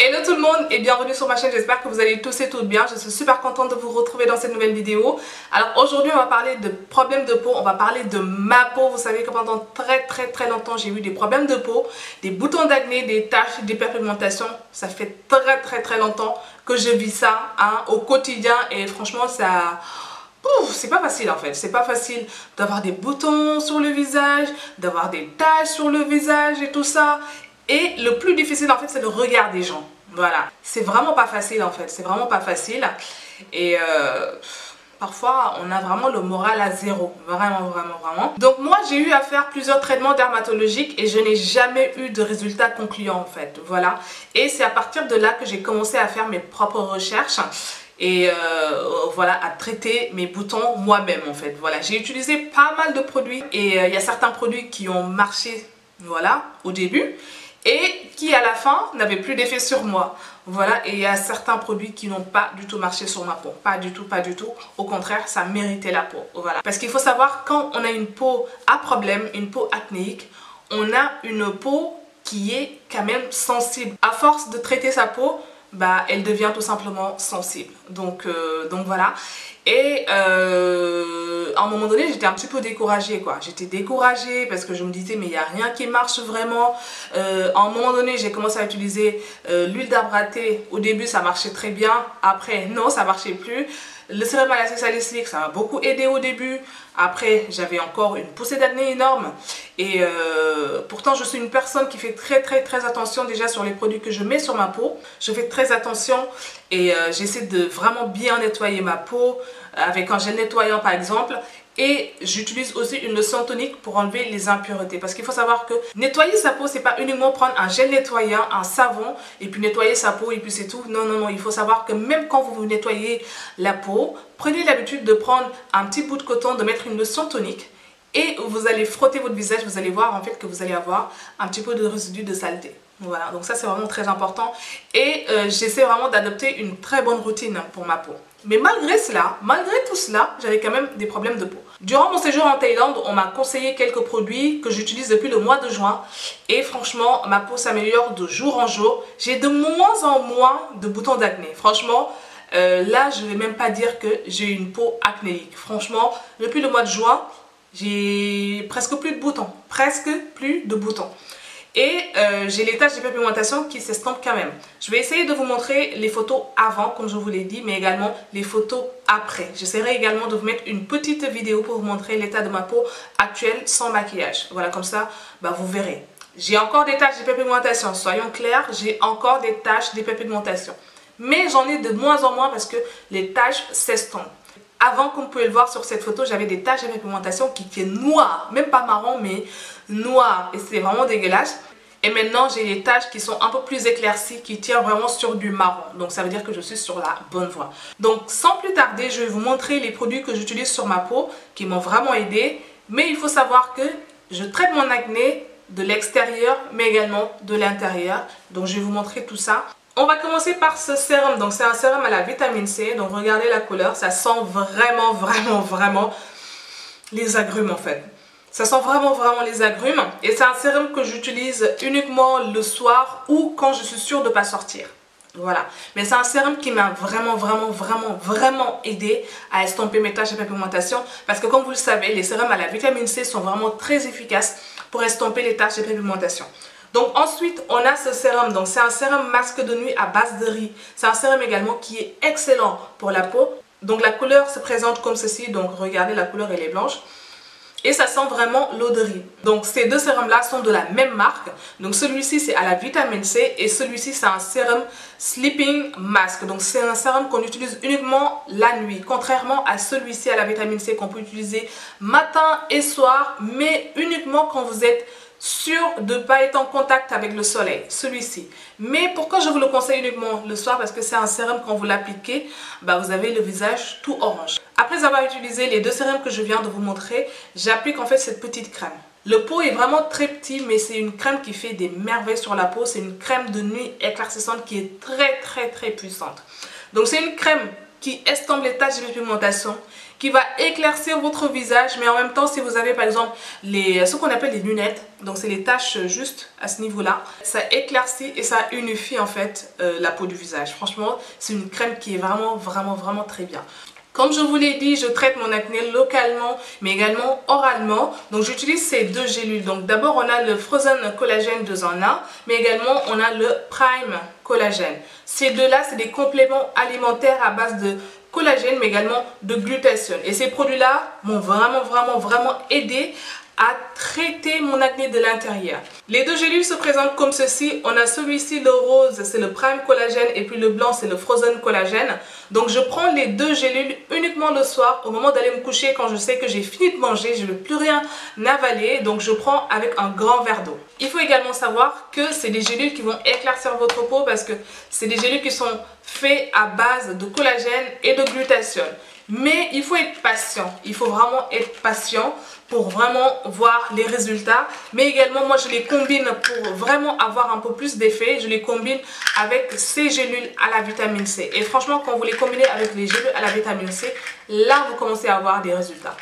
Hello tout le monde et bienvenue sur ma chaîne, j'espère que vous allez tous et toutes bien. Je suis super contente de vous retrouver dans cette nouvelle vidéo. Alors aujourd'hui on va parler de problèmes de peau, on va parler de ma peau. Vous savez que pendant très longtemps j'ai eu des problèmes de peau, des boutons d'acné, des taches, des hyperpigmentation. Ça fait très longtemps que je vis ça au quotidien et franchement ça... c'est pas facile en fait, c'est pas facile d'avoir des boutons sur le visage, d'avoir des taches sur le visage et tout ça. Et le plus difficile en fait c'est le regard des gens. Voilà, c'est vraiment pas facile en fait, c'est vraiment pas facile. Et parfois on a vraiment le moral à zéro, vraiment. Donc moi j'ai eu à faire plusieurs traitements dermatologiques et je n'ai jamais eu de résultats concluants en fait, voilà. Et c'est à partir de là que j'ai commencé à faire mes propres recherches. Et voilà, à traiter mes boutons moi-même en fait. Voilà, j'ai utilisé pas mal de produits et il y a certains produits qui ont marché, voilà, au début et qui à la fin n'avaient plus d'effet sur moi. Voilà, et il y a certains produits qui n'ont pas du tout marché sur ma peau. Pas du tout. Au contraire, ça méritait la peau. Voilà. Parce qu'il faut savoir, quand on a une peau à problème, une peau acnéique, on a une peau qui est quand même sensible. À force de traiter sa peau, bah, elle devient tout simplement sensible. Donc voilà. Et à un moment donné, j'étais un petit peu découragée, quoi. J'étais découragée parce que je me disais, mais il n'y a rien qui marche vraiment. À un moment donné, j'ai commencé à utiliser l'huile d'arbre à thé. Au début, ça marchait très bien. Après, non, ça marchait plus. Le sérum à l'acide salicylique, ça m'a beaucoup aidé au début. Après, j'avais encore une poussée d'acné énorme. Et pourtant, je suis une personne qui fait très attention déjà sur les produits que je mets sur ma peau. Je fais très attention et j'essaie de vraiment bien nettoyer ma peau avec un gel nettoyant par exemple. Et j'utilise aussi une lotion tonique pour enlever les impuretés. Parce qu'il faut savoir que nettoyer sa peau, c'est pas uniquement prendre un gel nettoyant, un savon, et puis nettoyer sa peau et puis c'est tout. Non. Il faut savoir que même quand vous nettoyez la peau, prenez l'habitude de prendre un petit bout de coton, de mettre une lotion tonique. Et vous allez frotter votre visage, vous allez voir en fait que vous allez avoir un petit peu de résidu de saleté. Voilà, donc ça c'est vraiment très important. Et j'essaie vraiment d'adopter une très bonne routine pour ma peau. Mais malgré tout cela, j'avais quand même des problèmes de peau. Durant mon séjour en Thaïlande, on m'a conseillé quelques produits que j'utilise depuis le mois de juin. Et franchement, ma peau s'améliore de jour en jour. J'ai de moins en moins de boutons d'acné. Franchement, là je ne vais même pas dire que j'ai une peau acnéique. Franchement, depuis le mois de juin, j'ai presque plus de boutons. Et j'ai les taches d'hyperpigmentation qui s'estompent quand même. Je vais essayer de vous montrer les photos avant, comme je vous l'ai dit, mais également les photos après. J'essaierai également de vous mettre une petite vidéo pour vous montrer l'état de ma peau actuelle sans maquillage. Voilà, comme ça, bah, vous verrez. J'ai encore des taches d'hyperpigmentation, soyons clairs, j'ai encore des taches d'hyperpigmentation. Mais j'en ai de moins en moins parce que les taches s'estompent. Avant, comme vous pouvez le voir sur cette photo, j'avais des taches d'hyperpigmentation qui étaient noires, même pas marron, mais noires. Et c'est vraiment dégueulasse. Et maintenant, j'ai des taches qui sont un peu plus éclaircies, qui tirent vraiment sur du marron. Donc ça veut dire que je suis sur la bonne voie. Donc sans plus tarder, je vais vous montrer les produits que j'utilise sur ma peau, qui m'ont vraiment aidé. Mais il faut savoir que je traite mon acné de l'extérieur, mais également de l'intérieur. Donc je vais vous montrer tout ça. On va commencer par ce sérum. Donc c'est un sérum à la vitamine C. Donc regardez la couleur, ça sent vraiment les agrumes en fait. Ça sent vraiment les agrumes. Et c'est un sérum que j'utilise uniquement le soir ou quand je suis sûre de ne pas sortir. Voilà. Mais c'est un sérum qui m'a vraiment aidé à estomper mes taches d'hyperpigmentation. Parce que comme vous le savez, les sérums à la vitamine C sont vraiment très efficaces pour estomper les taches d'hyperpigmentation. Donc ensuite on a ce sérum, donc c'est un sérum masque de nuit à base de riz. C'est un sérum également qui est excellent pour la peau. Donc la couleur se présente comme ceci, donc regardez la couleur elle est blanche. Et ça sent vraiment l'eau de riz. Donc ces deux sérums là sont de la même marque. Donc celui-ci c'est à la vitamine C et celui-ci c'est un sérum sleeping mask. Donc c'est un sérum qu'on utilise uniquement la nuit. Contrairement à celui-ci à la vitamine C qu'on peut utiliser matin et soir, mais uniquement quand vous êtes sûr de ne pas être en contact avec le soleil, celui-ci. Mais pourquoi je vous le conseille uniquement le soir? Parce que c'est un sérum, quand vous l'appliquez, bah, vous avez le visage tout orange. Après avoir utilisé les deux sérums que je viens de vous montrer, j'applique en fait cette petite crème. Le pot est vraiment très petit, mais c'est une crème qui fait des merveilles sur la peau. C'est une crème de nuit éclaircissante qui est très puissante. Donc c'est une crème qui estompe les taches de pigmentation, qui va éclaircir votre visage, mais en même temps, si vous avez par exemple ce qu'on appelle les lunettes, donc c'est les taches juste à ce niveau-là, ça éclaircit et ça unifie en fait la peau du visage. Franchement, c'est une crème qui est vraiment très bien. Comme je vous l'ai dit, je traite mon acné localement, mais également oralement. Donc j'utilise ces deux gélules. Donc d'abord, on a le Frozen Collagène 2 en 1, mais également on a le Prime Collagène. Ces deux-là, c'est des compléments alimentaires à base de collagène, mais également de glutathione. Et ces produits-là m'ont vraiment aidé à traiter mon acné de l'intérieur. Les deux gélules se présentent comme ceci. On a celui-ci, le rose, c'est le Prime Collagène, et puis le blanc, c'est le Frozen Collagène. Donc je prends les deux gélules uniquement le soir, au moment d'aller me coucher, quand je sais que j'ai fini de manger, je ne veux plus rien avaler, donc je prends avec un grand verre d'eau. Il faut également savoir que c'est des gélules qui vont éclaircir votre peau, parce que c'est des gélules qui sont faites à base de collagène et de glutathione. Mais il faut être patient, il faut vraiment être patient pour vraiment voir les résultats. Mais également, moi je les combine pour vraiment avoir un peu plus d'effet. Je les combine avec ces gélules à la vitamine C. Et franchement, quand vous les combinez avec les gélules à la vitamine C, là vous commencez à avoir des résultats.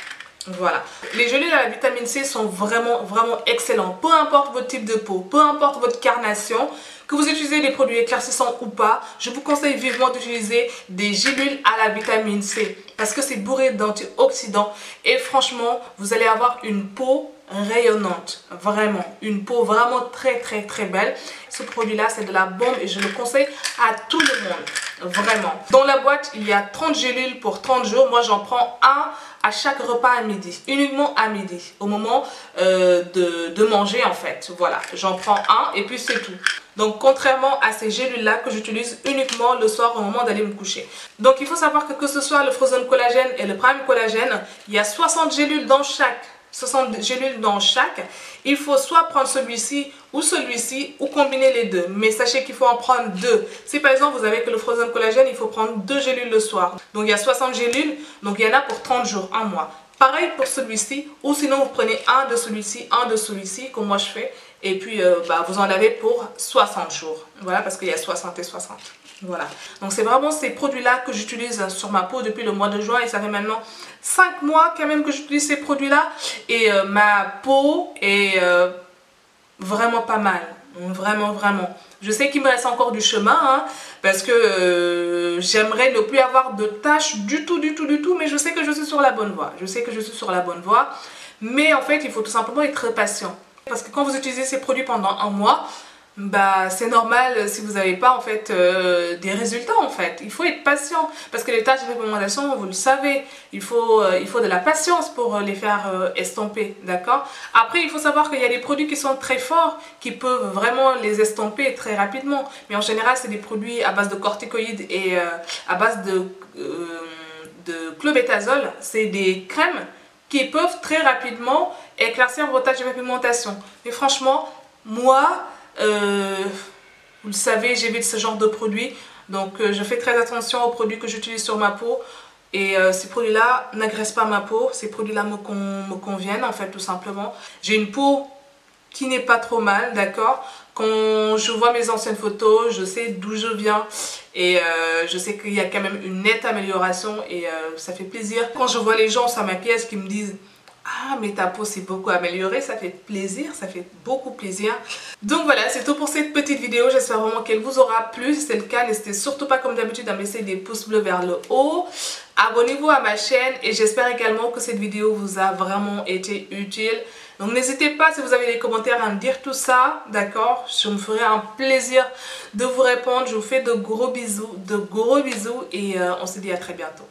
Voilà, les gélules à la vitamine C sont vraiment excellents. Peu importe votre type de peau, peu importe votre carnation, que vous utilisez des produits éclaircissants ou pas, je vous conseille vivement d'utiliser des gélules à la vitamine C parce que c'est bourré d'antioxydants et franchement, vous allez avoir une peau rayonnante, vraiment, une peau vraiment très belle. Ce produit-là, c'est de la bombe et je le conseille à tout le monde, vraiment. Dans la boîte, il y a 30 gélules pour 30 jours. Moi, j'en prends un à chaque repas à midi, uniquement à midi, au moment de manger en fait. Voilà, j'en prends un et puis c'est tout. Donc contrairement à ces gélules-là que j'utilise uniquement le soir au moment d'aller me coucher. Donc il faut savoir que ce soit le Frozen Collagène et le Prime Collagène, il y a 60 gélules dans chaque. 60 gélules dans chaque. Il faut soit prendre celui-ci ou combiner les deux. Mais sachez qu'il faut en prendre deux. Si par exemple vous avez que le Frozen Collagène, il faut prendre 2 gélules le soir. Donc il y a 60 gélules, donc il y en a pour 30 jours, un mois. Pareil pour celui-ci, ou sinon vous prenez un de celui-ci, comme moi je fais. Et puis vous en avez pour 60 jours. Voilà, parce qu'il y a 60 et 60. Voilà, donc c'est vraiment ces produits-là que j'utilise sur ma peau depuis le mois de juin et ça fait maintenant 5 mois quand même que j'utilise ces produits-là et ma peau est vraiment pas mal, vraiment. Je sais qu'il me reste encore du chemin hein, parce que j'aimerais ne plus avoir de taches du tout, mais je sais que je suis sur la bonne voie. Mais en fait, il faut tout simplement être patient parce que quand vous utilisez ces produits pendant un mois, c'est normal si vous n'avez pas en fait des résultats en fait. Il faut être patient parce que les taches de pigmentation, vous le savez, il faut de la patience pour les faire estomper, d'accord? Après, il faut savoir qu'il y a des produits qui sont très forts qui peuvent vraiment les estomper très rapidement. Mais en général, c'est des produits à base de corticoïdes et à base de clobétasol. C'est des crèmes qui peuvent très rapidement éclaircir vos taches de pigmentation. Mais franchement, moi... vous le savez, j'évite ce genre de produits, donc je fais très attention aux produits que j'utilise sur ma peau et ces produits-là n'agressent pas ma peau, ces produits-là me conviennent en fait tout simplement. J'ai une peau qui n'est pas trop mal, d'accord? Quand je vois mes anciennes photos, je sais d'où je viens et je sais qu'il y a quand même une nette amélioration et ça fait plaisir. Quand je vois les gens sur ma pièce qui me disent ah mais ta peau s'est beaucoup améliorée, ça fait plaisir, ça fait beaucoup plaisir. Donc voilà, c'est tout pour cette petite vidéo, j'espère vraiment qu'elle vous aura plu. Si c'est le cas, n'hésitez surtout pas comme d'habitude à me laisser des pouces bleus vers le haut. Abonnez-vous à ma chaîne et j'espère également que cette vidéo vous a vraiment été utile. Donc n'hésitez pas si vous avez des commentaires à me dire tout ça, d'accord? Je me ferai un plaisir de vous répondre. Je vous fais de gros bisous et on se dit à très bientôt.